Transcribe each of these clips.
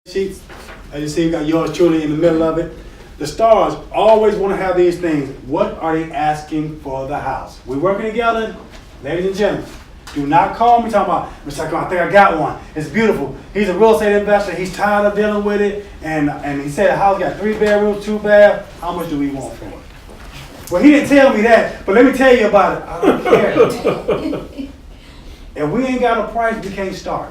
sheets. As you see, you got yours truly in the middle of it. The stars always want to have these things. What are they asking for the house? We're working together, ladies and gentlemen. Do not call me talking about, Mr. Chacon, I think I got one. It's beautiful. He's a real estate investor. He's tired of dealing with it. And he said the house got 3 bedrooms, 2 baths. How much do we want for it? Well, he didn't tell me that, but let me tell you about it. I don't care. If we ain't got a price, we can't start.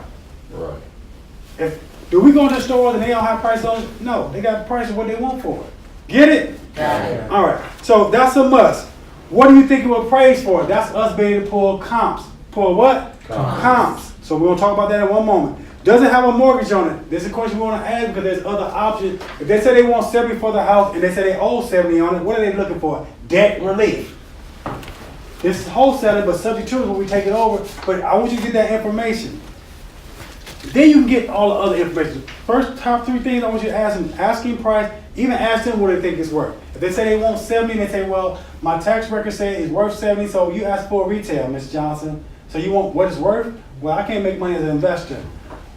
Right. Do we go to the stores and they don't have prices on it? No, they got the price of what they want for it. Get it? Yeah. All right. So that's a must. What do you think it will praise for? That's us being able to pull comps. Pull what? Comps. So we're going to talk about that in one moment. Does it have a mortgage on it? This is a question we want to ask because there's other options. If they say they want 70 for the house and they say they owe 70 on it, what are they looking for? Debt relief. This is wholesaling, but subject to it when we take it over. But I want you to get that information. Then you can get all the other information. First, top 3 things I want you to ask them. Asking price, even ask them what they think it's worth. If they say they want 70, and they say, well, my tax record says it's worth 70, so you ask for a retail, Ms. Johnson. So you want what it's worth? Well, I can't make money as an investor.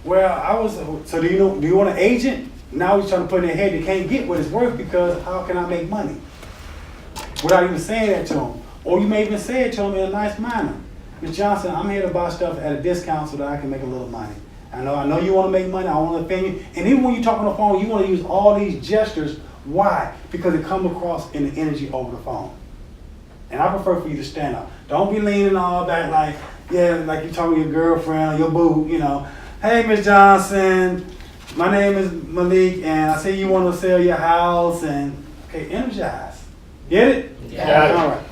Well, so do you want an agent? Now he's trying to put in their head they can't get what it's worth because how can I make money? Without even saying that to them. Or you may even say it to them in a nice manner. Ms. Johnson, I'm here to buy stuff at a discount so that I can make a little money. I know you want to make money, I want to offend you. And even when you talk on the phone, you want to use all these gestures. Why? Because it comes across in the energy over the phone. And I prefer for you to stand up. Don't be leaning all back like you're talking to your girlfriend, your boo, Hey, Ms. Johnson, my name is Malik, and I see you want to sell your house, and, okay, energize. Get it? Yeah. All right.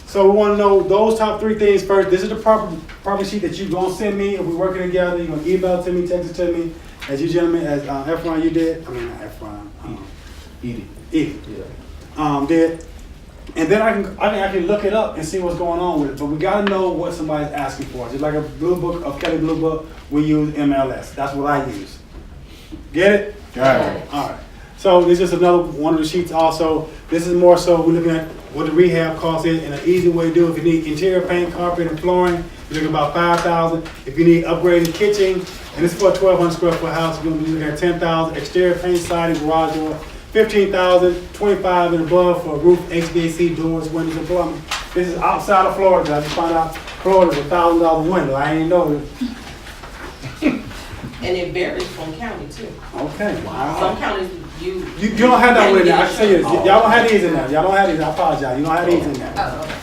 So we want to know those top 3 things first. This is the property sheet that you're going to send me if we're working together. You're going to email it to me, text it to me, as you gentlemen, as Efron, you did. I mean, not Efron. Edie. Yeah. Did. And then I can actually look it up and see what's going on with it. But we got to know what somebody's asking for. Just like a Blue Book, of Kelly Blue Book, we use MLS. That's what I use. Get it? Got it. All right. So this is another one of the sheets also. This is more so we're looking at what the rehab cost is and an easy way to do it. If you need interior paint, carpet, and flooring, you're looking about $5,000. If you need upgraded kitchen, and this is for a 1,200 square foot house, you're going to be looking at $10,000. Exterior paint, siding, garage door, $15,000. $25,000 and above for roof, HVAC, doors, windows, and plumbing. This is outside of Florida. I just found out Florida's $1,000 window. I ain't know this. And it varies from county too. Okay. Wow. Some counties You don't have that one in there. I can tell you this. Y'all don't have these in there. Y'all don't have these. I apologize. You don't have these in there.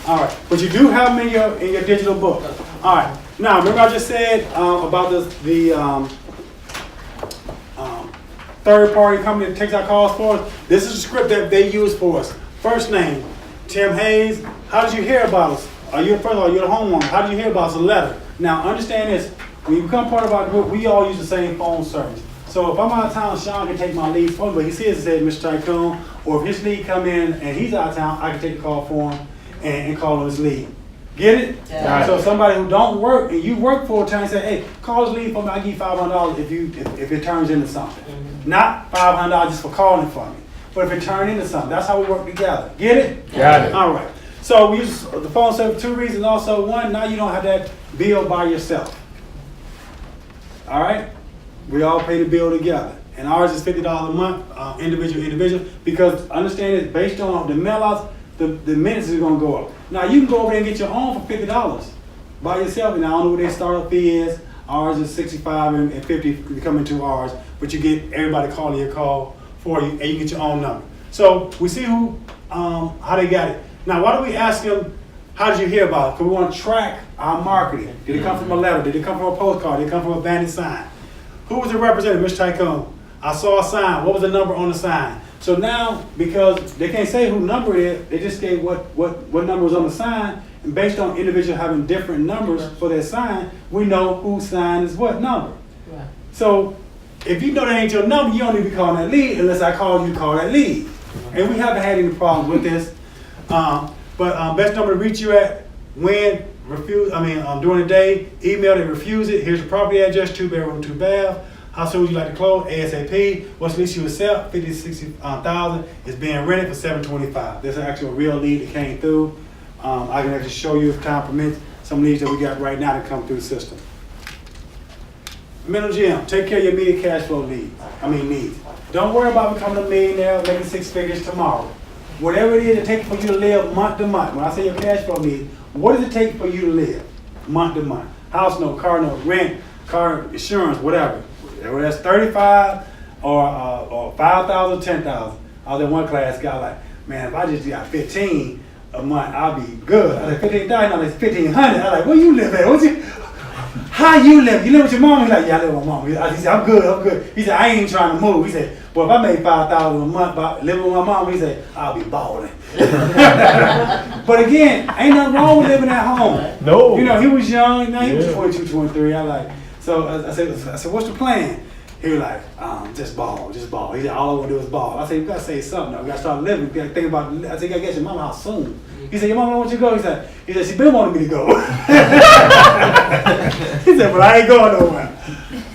All right. But you do have them in your digital book. All right. Now, remember I just said about the third-party company that takes our calls for us? This is the script that they use for us. First name, Tim Hayes. How did you hear about us? You're the homeowner. How did you hear about us? A letter. Now, understand this. When you become part of our group, we all use the same phone service. So if I'm out of town, Sean can take my lead phone, but he sees it says Mr. Tycoon, or if his lead come in and he's out of town, I can take the call for him and call on his lead. Get it? Yeah. So somebody who don't work and you work full time, say, hey, call his lead for me. I give you $500 if it turns into something. Mm-hmm. Not $500 just for calling for me, but if it turns into something. That's how we work together. Get it? Got it. All right. So we use the phone service for 2 reasons. Also, one, now you don't have that bill by yourself. All right. We all pay the bill together. And ours is $50 a month, individual, because understand it's based on the mail-outs, the minutes is going to go up. Now, you can go over there and get your own for $50 by yourself, and I don't know what their startup fee is. Ours is $65 and $50 to come into ours, but you get everybody calling your call for you, and you get your own number. So we see how they got it. Now, why do we ask them, how did you hear about it? Because we want to track our marketing. Did it come from a letter? Did it come from a postcard? Did it come from a bandit sign? Who was the representative, Mr. Tycoon? I saw a sign. What was the number on the sign? So now, because they can't say who number it is, they just gave what number was on the sign, and based on individuals having different numbers for their sign, we know whose sign is what number. Right. So if you know that ain't your number, you don't need to be calling that lead unless I call you to call that lead. And we haven't had any problems with this. But best number to reach you at during the day, email they refuse it. Here's the property address, 2-bedroom, 2-bath. How soon would you like to close? ASAP. What's the least you accept? $50,000 to $60,000. It's being rented for $725. This is actually a real lead that came through. I can actually show you if time permits some leads that we got right now that come through the system. Middle Jim, take care of your immediate cash flow needs. Don't worry about becoming a millionaire, making 6 figures tomorrow. Whatever it is it takes for you to live month to month. When I say your cash flow needs, what does it take for you to live month to month? House note, car note, rent, car insurance, whatever. Whether that's 35 or 5,000, 10,000. I was in one class, guy like, man, if I just got 15 a month, I'll be good. I said 15,000, no, it's 1,500. I like, where you live at? How you live? You live with your mom? He's like, yeah, I live with my mom. He said, I'm good. He said, I ain't trying to move. He said, well, if I made 5,000 a month by living with my mom, he said, I'll be balling. But again, ain't nothing wrong with living at home. No. You know, he was young. Now he was 22, 23. So I said, what's the plan? He was like, just ball. He said, all I want to do is ball. I said, you got to say something. You got to start living. You got to think about it. I said, you got to get your mama out soon. He said, your mama don't want you to go? He said, she been wanting me to go. He said, but I ain't going nowhere.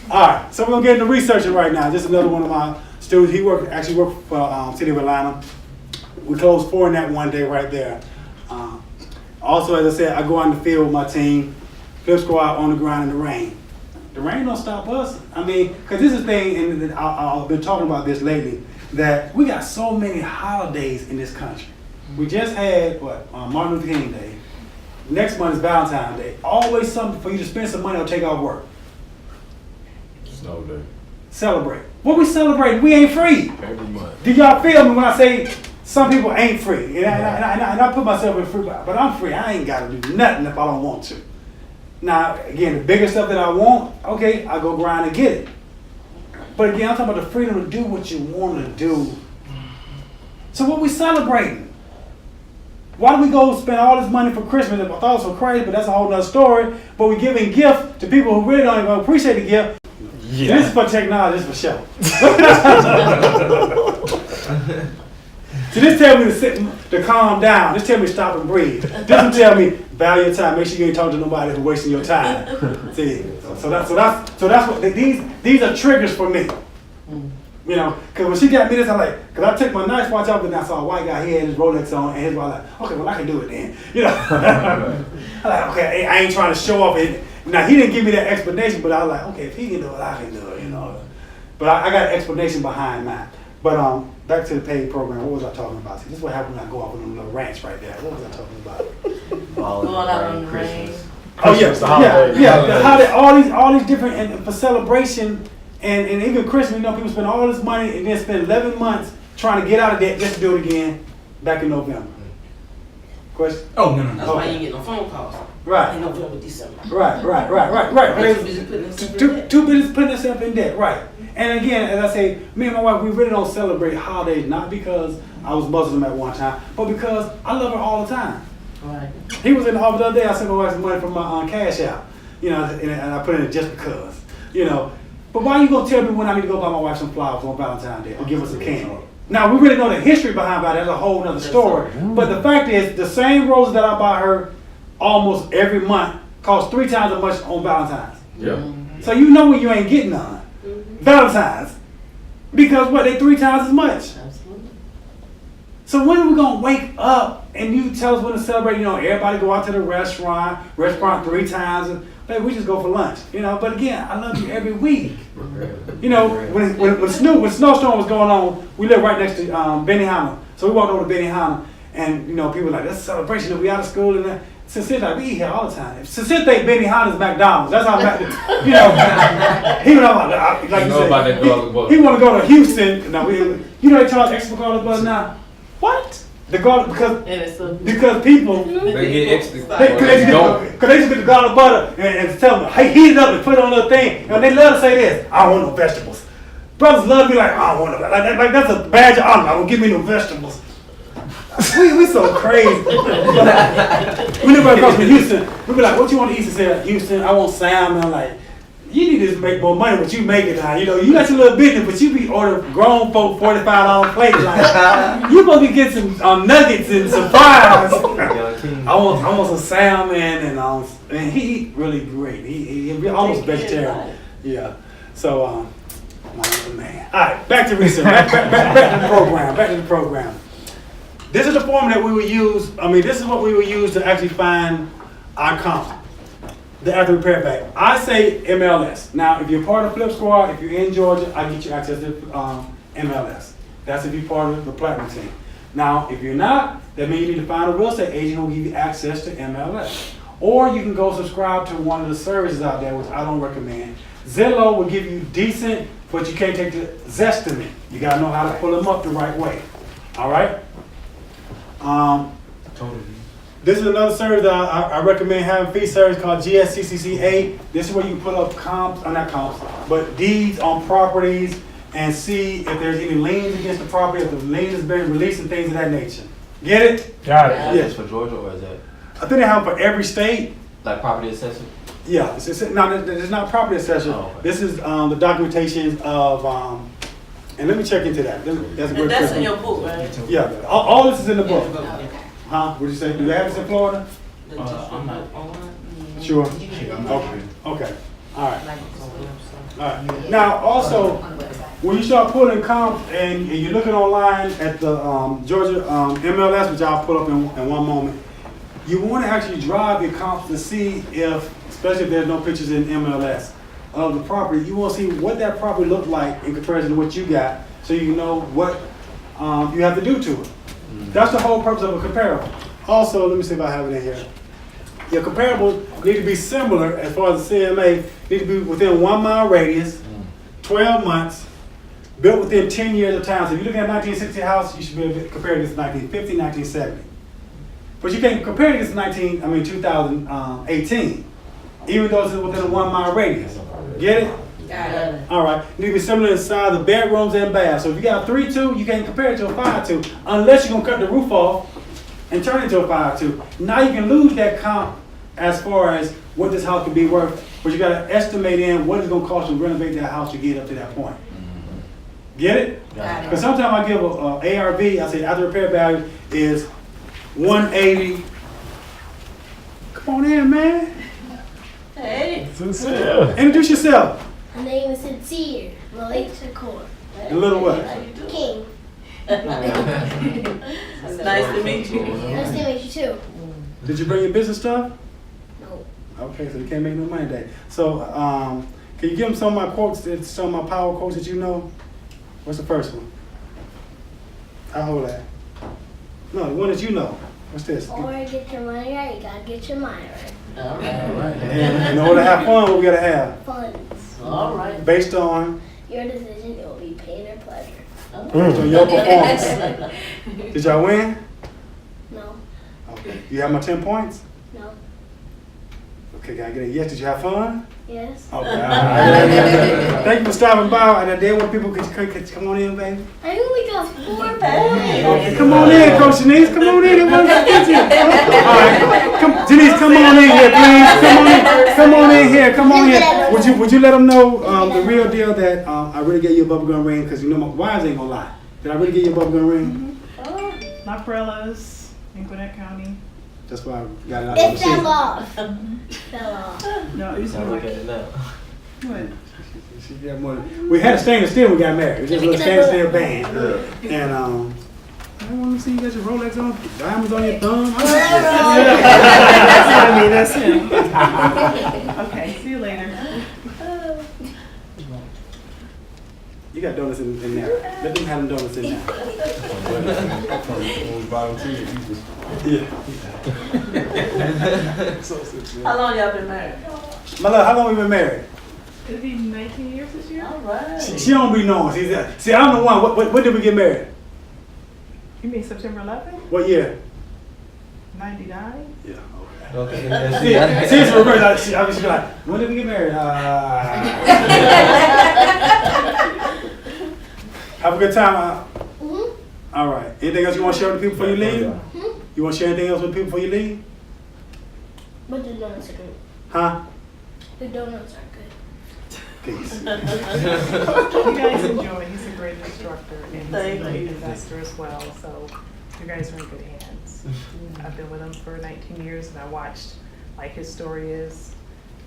All right, so we're going to get into researching right now. Just another one of my students. He actually worked for City of Atlanta. We closed 4 in that one day right there. Also, as I said, I go out in the field with my team, flip squad on the ground in the rain. The rain don't stop us. Because this is the thing, and I've been talking about this lately, that we got so many holidays in this country. We just had, Martin Luther King Day. Next month is Valentine's Day. Always something for you to spend some money or take off work. Snow day. Celebrate. What we celebrating? We ain't free. Every month. Do y'all feel me when I say some people ain't free? And I put myself in free, but I'm free. I ain't got to do nothing if I don't want to. Now, again, the bigger stuff that I want, okay, I go grind and get it. But again, I'm talking about the freedom to do what you want to do. So what we celebrating? Why do we go spend all this money for Christmas? I thought it was for Christ, but that's a whole nother story. But we're giving gifts to people who really don't even appreciate the gift. Yeah. This is for technology, this is for show. See, this tell me to sit, to calm down. This tell me to stop and breathe. This will tell me value your time. Make sure you ain't talking to nobody who's wasting your time. See, so that's what these are triggers for me. You know, because when she got me this, I'm like, because I took my nice watch off and I saw a white guy, he had his Rolex on, and his wife like, okay, well, I can do it then. You know, I'm like, okay, I ain't trying to show off it. Now, he didn't give me that explanation, but I was like, okay, if he can do it, I can do it, you know. But I got an explanation behind mine. But back to the paid program, what was I talking about? See, this is what happened when I go off on a little ranch right there. What was I talking about? Going out on the rain. Oh, yeah. All these different, and for celebration, and even Christmas, you know, people spend all this money and then spend 11 months trying to get out of debt just to do it again back in November. Question? Oh, no. That's why you ain't getting no phone calls. Right. In November, December. Right. Too busy putting themselves in debt. Too busy putting themselves in debt, right. And again, as I say, me and my wife, we really don't celebrate holidays, not because I was Muslim at one time, but because I love her all the time. Right. He was in the office the other day, I sent my wife some money from my cash out, you know, and I put it in just because, you know. But why are you gonna tell me when I need to go buy my wife some flowers on Valentine's Day or give her some candy? Now, we really know the history behind that, that's a whole other story. But the fact is, the same roses that I buy her almost every month cost 3 times as much on Valentine's. Yep. So you know when you ain't getting none. Valentine's. Because what, they 3 times as much. Absolutely. So when are we gonna wake up and you tell us when to celebrate? You know, everybody go out to the restaurant 3 times, and baby, we just go for lunch. You know, but again, I love you every week. You know, when snowstorm was going on, we live right next to Benihana. So we walked over to Benihana, and you know, people were like, that's a celebration that we out of school, and Sincere like, we eat here all the time. Sincere think Benihana's McDonald's. That's how, you know, he would like you said, he want to go to Houston. Now you know they charge extra for garlic butter now. What? The garlic because people They get extra. because they just get the garlic butter and tell them, hey, heat it up and put it on a little thing. And they love to say this, I don't want no vegetables. Brothers love to be like, I don't want no, like that's a badge of honor. I don't give me no vegetables. We so crazy. We live right across from Houston. We be like, what you want to eat? Say, Houston, I want salmon. I'm like, you need to make more money, but you make it now. You know, you got your little business, but you be ordering grown folk $45 plates. Like, you supposed to get some nuggets and some fries. I want some salmon, and he eat really great. He almost vegetarian. Yeah. So, man. All right, back to research. Back to the program. This is the formula that we would use. This is what we would use to actually find our comps. the after repair bag. I say MLS. Now, if you're part of Flip Squad, if you're in Georgia, I get you access to MLS. That's if you're part of the platinum team. Now, if you're not, that means you need to find a real estate agent who will give you access to MLS. Or you can go subscribe to one of the services out there, which I don't recommend. Zillow will give you decent, but you can't take the Zestimate. You gotta know how to pull them up the right way. All right? This is another service that I recommend having, fee service called GSCCCA. This is where you put up comps, not comps, but deeds on properties and see if there's any liens against the property, if the lien has been released and things of that nature. Get it? Got it. Yeah. Yes. For Georgia, or is that I think they have for every state. like property assessor? Yeah, it's not property assessor. Oh, okay. This is the documentation of, and let me check into that. That's a And great that's question. in your book, right? Yeah, all this is in the book. Yeah. Huh? What'd you say? Do they have this in Florida? The I'm not- online. Sure. Okay. Okay. All right. All right. Now, also, when you start pulling comps and you're looking online at the Georgia MLS, which I'll pull up in one moment, you want to actually drive your comps to see if, especially if there's no pictures in MLS of the property, you want to see what that property looked like in comparison to what you got, so you know what you have to do to it. That's the whole purpose of a comparable. Also, let me see if I have it in here. Your comparables need to be similar as far as the CMA, need to be within 1 mile radius, 12 months, built within 10 years of time. So if you're looking at a 1960 house, you should be able to compare this to 1950, 1970. But you can't compare this to 2018, even though it's within a 1 mile radius. Get it? Got it. All right. It need to be similar in size of bedrooms and baths. So if you got a 3-2, you can't compare it to a 5-2 unless you're gonna cut the roof off and turn it to a 5-2. Now you can lose that comp as far as what this house could be worth, but you gotta estimate in what it's gonna cost you to renovate that house to get up to that point. Get it? Got it. Because sometimes I give a ARV, I say after repair value is 180. Come on in, man. Hey. Introduce yourself. My name is Sincere, Malik Shakur. A little what? How you doing? King. It's nice to meet you. Nice to meet you too. Did you bring your business stuff? No. Okay, so you can't make no money today. So, can you give them some of my quotes, some of my power quotes that you know? What's the first one? I'll hold that. No, the one that you know. What's this? Or get your money right, you gotta get your mind right. All right. And in order to have fun, what we gotta have? Funds. All right. Based on Your decision, it will be pain or pleasure. your performance. Did y'all win? No. Okay. You have my 10 points? No. Okay, can I get a yes? Did you have fun? Yes. Okay. All right. Thank you for stopping by. And then when people could come on in, baby. I only got 4 Hey. points. Come on in, Coach Denise. Come on in. They want to get you. All right. Come, Denise, come on in here, please. Come on in. Come on in here. Come on in. Would you let them know the real deal that I really gave you a bubblegum ring? Because you know my wives ain't gonna lie. Did I really give you a bubblegum ring? Montbrellas in Gwinnett County. That's why I got it out It of fell the off. Fell off. No, it used to I be look at like, it now. what? She got more. We had a stainless steel when we got married. It was just a little stainless steel band. And I want to see you got your Rolex on, diamonds on your thumb. That's not me, that's him. Okay, see you later. You got donuts in there. Let them have them donuts in there. Yeah. How long y'all been married? My love, how long we been married? It'll be 19 years this year? All right. She don't be knowing. See, I'm the one. When did we get married? You mean September 11th? What year? 99? Yeah. Okay. See, it's reverse. I was like, when did we get married? Have a good time. Mhm. All right. Anything else you want to share with the people before you leave? You want to share anything else with the people before you leave? But the donuts are good. Huh? The donuts are good. Peace. You guys enjoy. He's a great instructor and he's Thank a great you. investor as well. So you guys are in good hands. I've been with him for 19 years and I watched like his story is.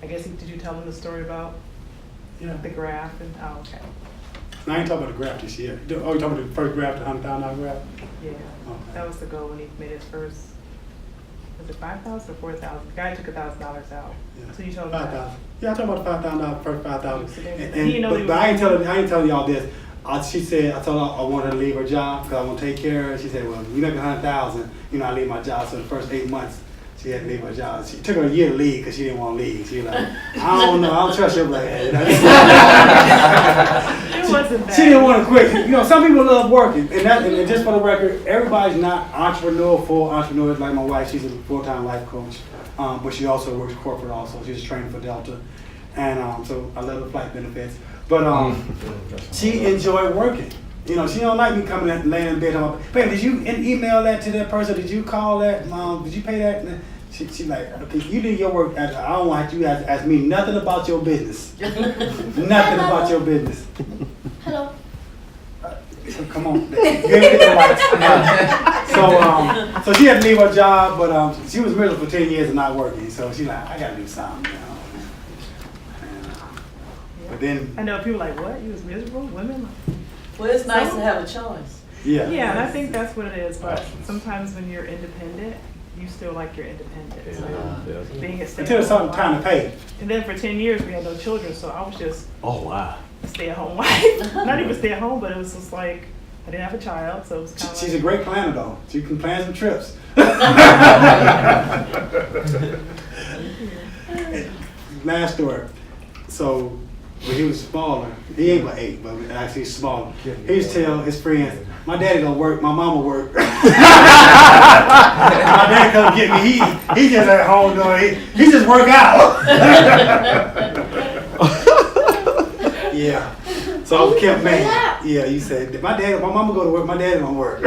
I guess did you tell him the story about Yeah. the graph and okay. I ain't talking about the graph this year. Oh, you talking about the first graph, the $100,000 graph? Yeah. Okay. That was the goal when he made his first was it 5,000 or 4,000? The guy took $1,000 out. Yeah. So you told him 5,000. Yeah, I talked about $5,000, first 5,000. So then- And, he didn't know he but was I ain't telling y'all this. She said, I told her I wanted her to leave her job because I want to take care of her. She said, well, you make 100,000, I leave my job. So the first 8 months, she had to leave her job. She took her a year to leave because she didn't want to leave. She was like, I don't know, I don't trust her like that. It wasn't bad. She didn't want to quit. Some people love working, and just for the record, everybody's not full entrepreneurs like my wife. She's a full-time life coach, but she also works corporate. Also, she's training for Delta, and so I love the flight benefits. But she enjoyed working. She don't like me coming and laying in bed. Babe, did you email that to that person? Did you call that? Did you pay that? She like, okay, you do your work. I don't want you to ask me nothing about your business. Nothing about your business. Hello. So come on. You ain't get the lights. So she had to leave her job, but she was miserable for 10 years and not working. So she's like, I gotta do something. But then, I know people like, what? You was miserable? Women? Well, it's nice to have a choice. yeah. Yeah, and I think that's what it is. But sometimes when you're independent, you still like your independence. Being a Until it's something time to pay. And then for 10 years, we had no children, so I was just Oh, wow. a stay-at-home wife. Not even stay-at-home, but it was just like, I didn't have a child, so it was kind of She's a great planner though. She can plan some trips. Last story. So when he was smaller, he ain't but 8, but actually he's smaller. He used to tell his friends, my daddy don't work, my mama work. My daddy come get me, he just at home doing he just work out. Yeah. So I was kept mad. Yeah, you said my mama go to work, my daddy don't work.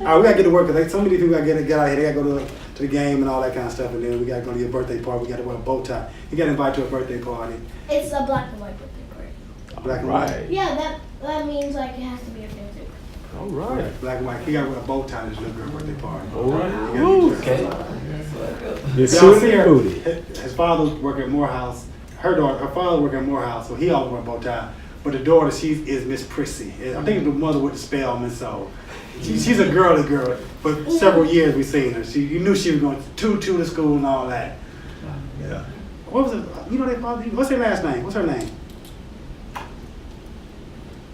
All right, we gotta get to work because so many people gotta get out here. They gotta go to the game and all that kind of stuff, and then we gotta go to your birthday party. We gotta wear a bow tie. You got invited to a birthday party. It's a black and white birthday party. Black and white. Right. Yeah, that means like it has to be a fancy. All right. Black and white. You gotta wear a bow tie to this little girl birthday party. All right. You gotta get Okay. Get Y'all suited see and her, booty. his father work at Morehouse. Her father work at Morehouse, so he always wear a bow tie. But the daughter, she is Miss Prissy. I think the mother with the Spelman, so she's a girly girl. For several years we seen her. You knew she was going to school and all that. Yeah. What was it? They father. What's her last name? What's her name?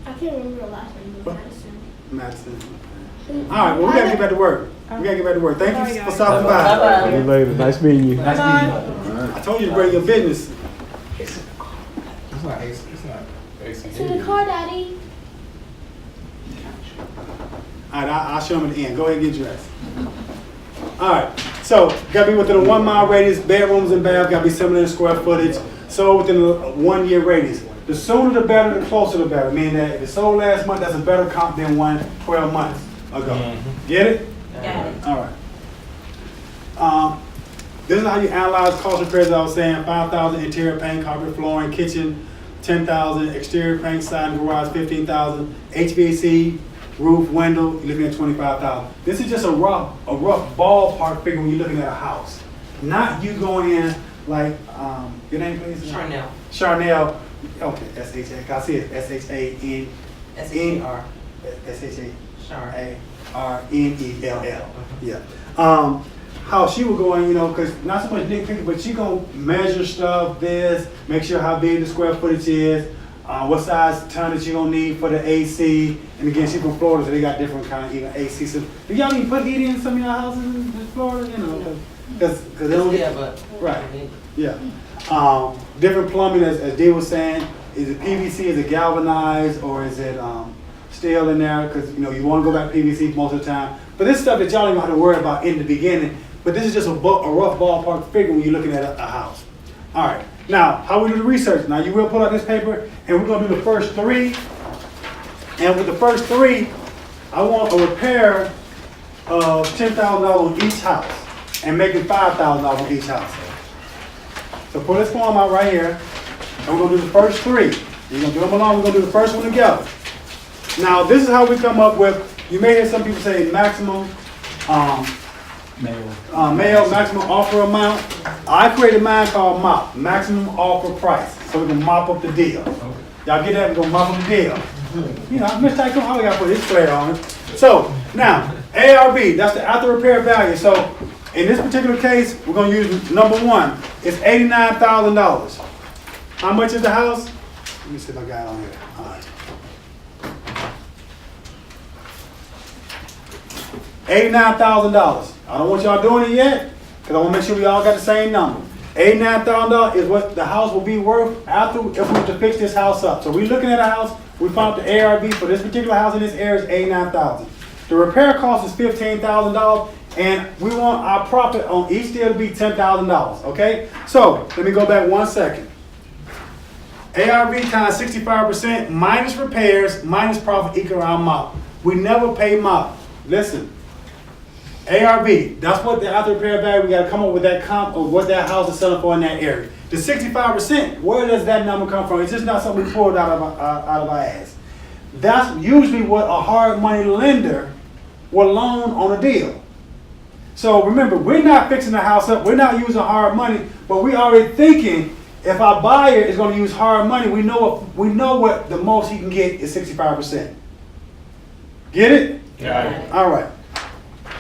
I can't remember the last name. But What? Madison. Madison. All right. Well, we gotta get back to work. Thank you for stopping by. Bye-bye. See you later. Nice meeting you. Nice meeting you. I told you to bring your business. It's not To the car, Daddy. All right, I'll show them at the end. Go ahead and get dressed. All right, so gotta be within a 1 mile radius. Bedrooms and bath gotta be similar in square footage. So within a 1 year radius. The sooner the better, the closer the better. Meaning that if it sold last month, that's a better comp than 12 months ago. Get it? Got it. All right. This is how you analyze cost of credit. I was saying 5,000 interior paint, carpet, flooring, kitchen, 10,000 exterior paint, side garage, 15,000 HVAC, roof, window. You're looking at 25,000. This is just a rough ballpark figure when you're looking at a house. Not you going in like your name, please. Charnel. Charnel. Okay, S-H-A. I see it. S-H-A-N. S-H-A-R. S-H-A-R-N-E-L-L. Yeah. How she will go in, because not so much nitpicking, but she gonna measure stuff, make sure how big the square footage is, what size tonnage you gonna need for the AC. And again, she's from Florida, so they got different kind of even AC. So do y'all even put heating in some of y'all houses in Florida? Because they don't Yeah, get but. right. Yeah. Different plumbing, as Dee was saying, is it PVC, is it galvanized, or is it steel in there? Because you want to go back to PVC most of the time. But this stuff that y'all don't even have to worry about in the beginning. But this is just a rough ballpark figure when you're looking at a house. All right. Now, how we do the research? Now, you will pull out this paper, and we're going to do the first 3. And with the first 3, I want a repair of $10,000 on each house, and making $5,000 on each house. So pull this form out right here, and we're going to do the first 3. You're going to do them along. We're going to do the first one together. Now, this is how we come up with. You may hear some people say maximum. Male maximum offer amount. I created mine called MOP, maximum offer price, so we can mop up the deal. Y'all get that? We're gonna mop up the deal. Mr. Tycoon, I gotta put his flair on it. So now, ARV, that's the after repair value. So in this particular case, we're gonna use number one. It's $89,000. How much is the house? Let me see if I got it on here. All right. $89,000. I don't want y'all doing it yet, because I want to make sure we all got the same number. $89,000 is what the house will be worth after if we were to fix this house up. So we're looking at a house, we found the ARV for this particular house in this area is $89,000. The repair cost is $15,000, and we want our profit on each deal to be $10,000, okay? So let me go back 1 second. ARV times 65% minus repairs minus profit equal our MOP. We never pay MOP. Listen. ARV, that's what the after repair value, we gotta come up with that comp of what that house is selling for in that area. The 65%, where does that number come from? It's just not something we pulled out of our ass. That's usually what a hard money lender will loan on a deal. So remember, we're not fixing the house up, we're not using hard money, but we already thinking if our buyer is gonna use hard money, we know what the most he can get is 65%. Get it? Yeah. All right.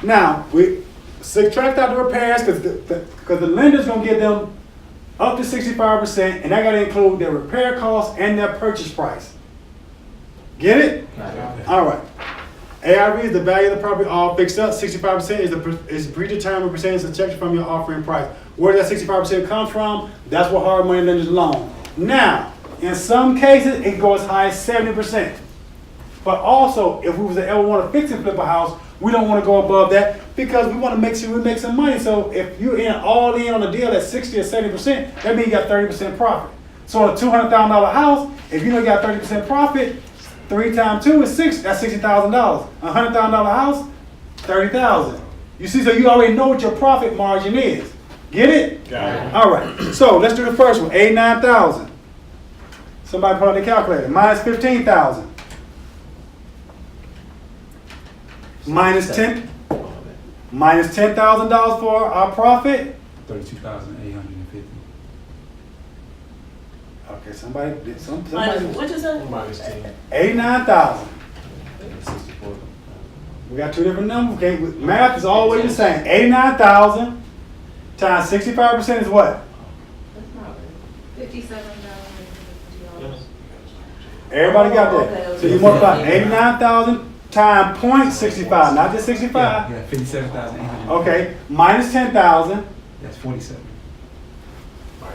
Now, we subtract out the repairs because the lender's going to give them up to 65%, and that got to include their repair costs and their purchase price. Get it? All right. ARV is the value of the property all fixed up. 65% is predetermined percentage subtracted from your offering price. Where does that 65% come from? That's what hard money lenders loan. Now, in some cases, it goes as high as 70%. But also, if we was to ever want to fix and flip a house, we don't want to go above that because we want to make sure we make some money. So if you're all in on a deal at 60 or 70%, that means you got 30% profit. So on a $200,000 house, if you know you got 30% profit, 3 times 2 is 6. That's $60,000. A $100,000 house, $30,000. You see, so you already know what your profit margin is. Get it? Got it. All right. So let's do the first one. $89,000. Somebody put on the calculator. Minus $15,000. Minus $10,000 for our profit. 32,850. Okay, somebody. Minus, what you say? Minus 10. 89,000. 64. We got two different numbers. Okay, math is always the same. 89,000 times 65% is what? $57,000. Everybody got that. Okay, So you multiply 89,000 times 0.65, not just 65. Yeah, 57,800. Okay, minus 10,000 That's 47.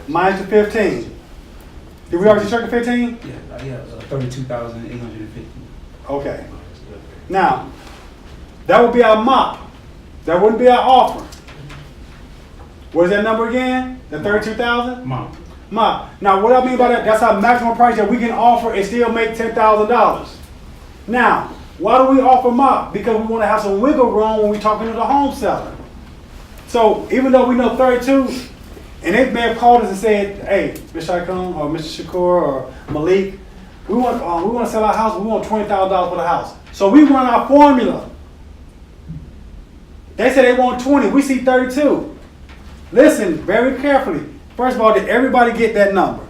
minus the 15. Did we already check the 15? Yeah, 32,850. Okay. Now, that would be our MOP. That wouldn't be our offer. What is that number again? The 32,000? Mom. MOP. Now, what I mean by that, that's our maximum price that we can offer and still make $10,000. Now, why do we offer MOP? Because we want to have some wiggle room when we're talking to the home seller. So, even though we know 32, and they may have called us and said, hey, Mr. Icon or Mr. Shakur or Malik, we want to sell our house, we want $20,000 for the house. So we run our formula. They say they want 20, we see 32. Listen very carefully. First of all, did everybody get that number?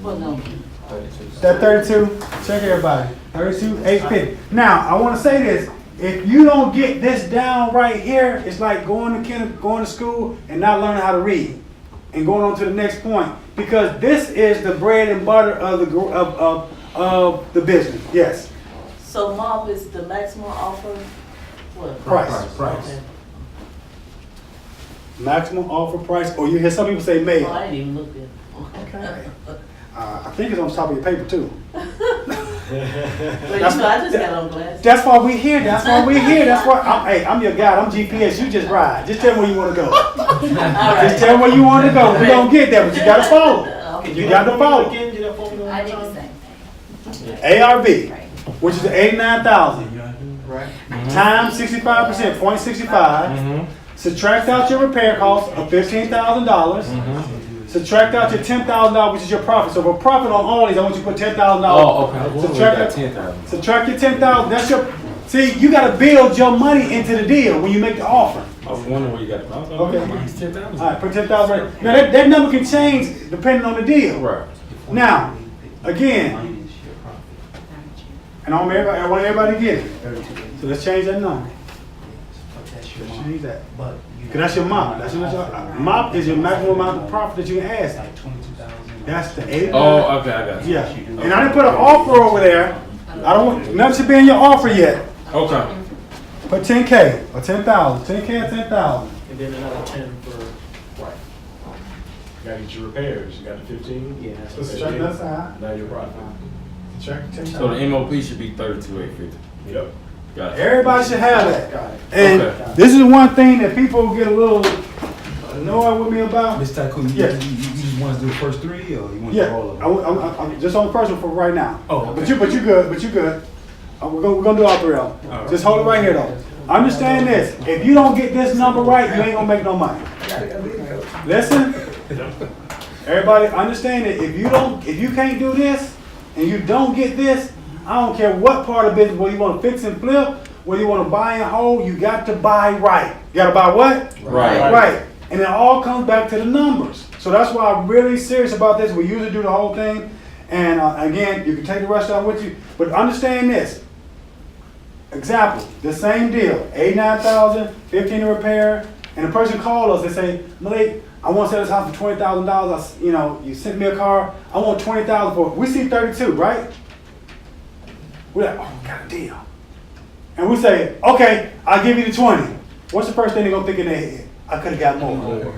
What number? 32. That 32? Check everybody. 32, 850. Now, I want to say this. If you don't get this down right here, it's like going to school and not learning how to read and going on to the next point, because this is the bread and butter of the business. Yes. So MOP is the maximum offer, what? Price. Okay. Maximum offer price, or you hear some people say Oh, mail. I didn't even look at it. Okay. I think it's on top of your paper too. But you know, I just got on glasses. That's why we here. That's why we here. That's why. I'm your guide. I'm GPS. You just ride. Just tell me where you want to go. All right. Just tell me where you want to go. We don't get there, but you got to follow. Okay. You got to follow. Again, get that formula I one did more the time. same thing. ARV, which is the 89,000 Right. times 65%, 0.65. Subtract out your repair cost of $15,000. Subtract out your $10,000, which is your profit. So for profit on all these, I want you to put $10,000. Oh, okay. Subtract your 10,000. That's your. See, you got to build your money into the deal when you make the offer. I was wondering where you got it. Okay. Minus 10,000. All right, put 10,000 right. Now that number can change depending on the deal. Right. Now, again, and I want everybody to get it. So let's change that number. Change that. But. Cause that's your mop. That's your mop is your maximum amount of profit that you can ask. Like 22,000. That's the 8. Oh, okay, I got you. Yeah. And I didn't put an offer over there. I don't want nothing should be in your offer yet. Okay. Put 10K or 10,000. 10K or 10,000. And then another 10 for, right. You gotta get your repairs. You got the 15? Yeah. So check that side. Now you're profit. Check 10,000. So the MOP should be 32,850. Yep. Got it. Everybody should have that. Got it. And Okay. this is one thing that people get a little annoyed with me about. Mr. Tycoon, Yeah. you just want us to do the first 3 or you want to Yeah, do all of them? I'm just on the first one for right now. Oh, okay. But you good. We're gonna do all 3 of them. All right. Just hold it right here though. Understand this. If you don't get this number right, you ain't gonna make no money. Listen. Everybody understand that if you can't do this and you don't get this, I don't care what part of business, whether you want to fix and flip, whether you want to buy and hold, you got to buy right. You got to buy what? Right. Right. And it all comes back to the numbers. So that's why I'm really serious about this. We usually do the whole thing. And again, you can take the rest out with you. But understand this. Example, the same deal. 89,000, 15 to repair. And the person called us and say, Malik, I want to sell this house for $20,000. You sent me a car. I want $20,000 for it. We see 32, right? We're like, oh, got a deal. And we say, okay, I'll give you the 20. What's the first thing they're going to think in their head? I could have got more.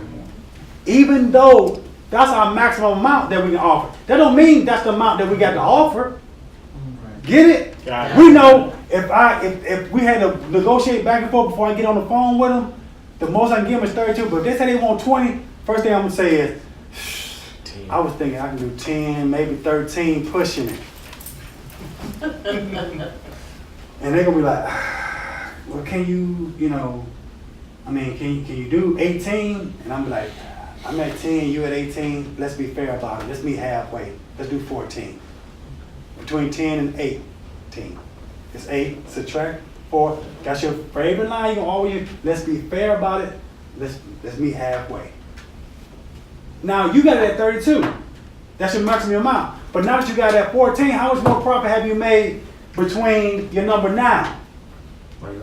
Even though that's our maximum amount that we can offer. That don't mean that's the amount that we got to offer. Get it? Got it. We know if we had to negotiate back and forth before I get on the phone with them, the most I can give them is 32. But if they say they want 20, first thing I'm going to say is, I was thinking I can do 10, maybe 13, pushing it. And they're gonna be like, well, can you do 18? And I'm like, I'm at 10, you at 18. Let's be fair about it. Let's meet halfway. Let's do 14. Between 10 and 18. It's 8, subtract 4. That's your favorite line. You can always, let's be fair about it. Let's meet halfway. Now you got it at 32. That's your maximum amount. But now that you got it at 14, how much more profit have you made between your number now? Right.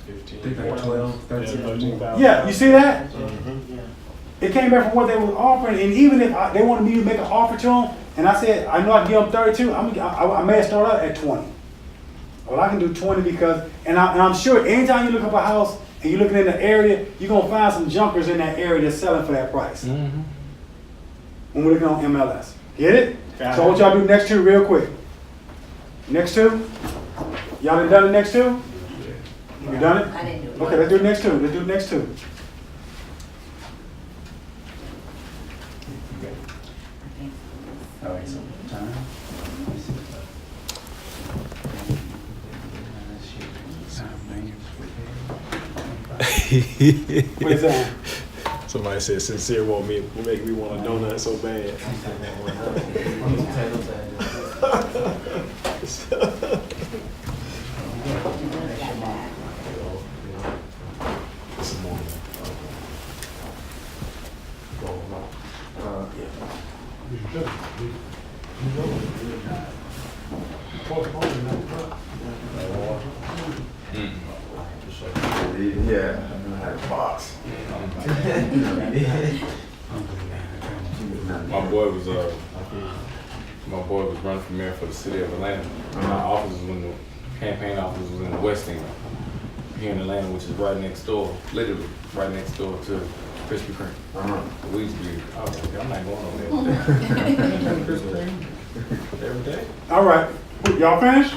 15. Think like 12, 13. 13,000. Yeah, you see that? Mm-hmm. Yeah. It came back from what they were offering, and even if they wanted me to make an offer to them, and I said, I know I can give them 32, I may start out at 20. Well, I can do 20 because, and I'm sure anytime you look up a house and you're looking in the area, you're going to find some junkers in that area that's selling for that price. Mm-hmm. When we're looking on MLS. Get it? Got So it. what y'all do next 2 real quick. Next 2? Y'all done the next 2? You done it? I didn't do it. Okay, let's do the next 2. Let's do the next 2. All right, so time. What is that? Somebody said sincere won't make me want a donut so bad. Some more. Yeah, I know how to box. My boy was running for mayor for the city of Atlanta. And my office was in the campaign office was in the West End here in Atlanta, which is right next door, literally right next door to Krispy Kreme. We used to be, I was like, I'm not going over there. Krispy Kreme every day. All right. Y'all finished?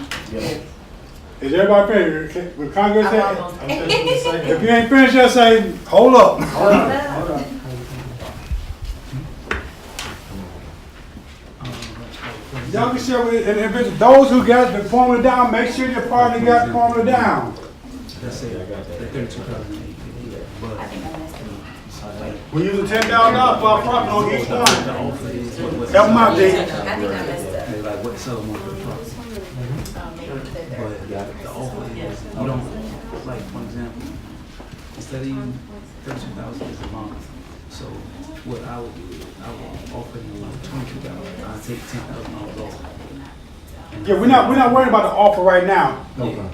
Is everybody finished? Will Congress say? I'm almost. If you ain't finished, just say, hold up. Y'all can share with individuals. Those who got the formula down, make sure your partner got the formula down. Let's say I got that 32,008. But We're using $10,000 for our profit on each the one. offer is what's Help them out, I Jake. think I messed up. they like what sell more for the profit. But the offer is you don't like for example, instead of even 32,000 is a month. So what I would do is I would offer you 22,000. I'll take $10,000 off. Yeah, we're not worried about the offer right now. Okay.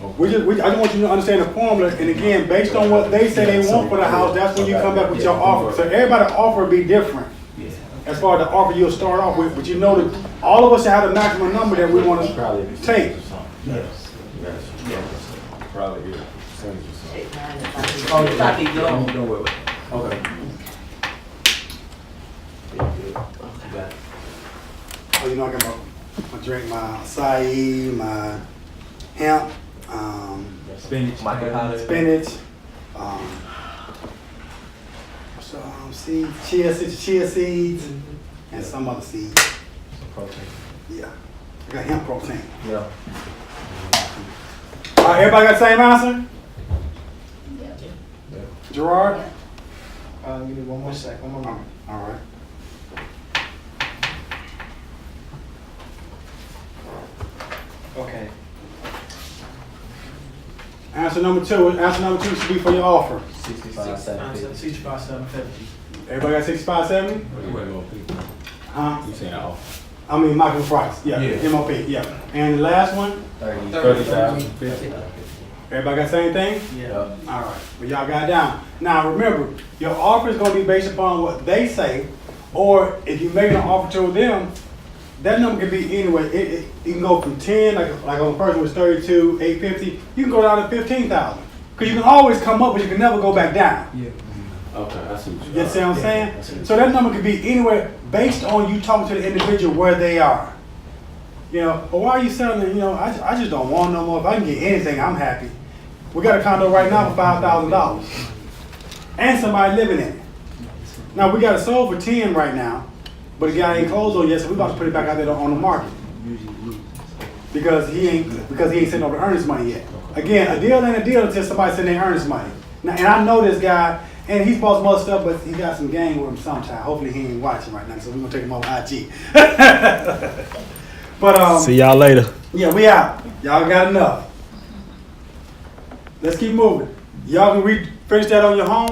I just want you to understand the formula, and again, based on what they say they want for the house, that's when you come back with your offer. So everybody's offer will be different. Yeah. As far as the offer you'll start off with, but you know that all of us have the maximum number that we want to take. Yes. Probably get a percentage or something. Oh, yeah. Don't worry about it. Okay. Oh, you know, I got my drink, my acai, my hemp, Spinach. spinach, seeds, chia seeds, and some other seeds. Yeah, I got hemp protein. Yeah. All right, everybody got the same answer? Gerard? Give me one more sec, one more moment. All right. Okay. Answer number two should be for your offer. 65,750. Everybody got 6570? What do you want people? Huh? You saying off? I mean, market price. Yeah. Yeah. MOP. Yeah. And the last one? 30,000, 50. Everybody got the same thing? Yeah. All right. Well, y'all got it down. Now, remember, your offer is going to be based upon what they say, or if you make an offer to them, that number can be anywhere. It can go from 10, like on the first one was 32, 850. You can go down to 15,000. Because you can always come up, but you can never go back down. Yeah. Okay, I see what You see what I'm I saying? see. So that number could be anywhere based on you talking to the individual where they are. You know, or why are you selling it? You know, I just don't want no more. If I can get anything, I'm happy. We got a condo right now for $5,000. And somebody living in it. Now we got it sold for 10 right now, but the guy ain't closed on it yet, so we about to put it back out there on the market. Because he ain't sending over the earnest money yet. Again, a deal ain't a deal until somebody send their earnest money. Now, and I know this guy, and he's bought some other stuff, but he got some gang with him sometime. Hopefully he ain't watching right now, so we're gonna take him over IG. But See y'all later. yeah, we out. Y'all got enough. Let's keep moving. Y'all can finish that on your home.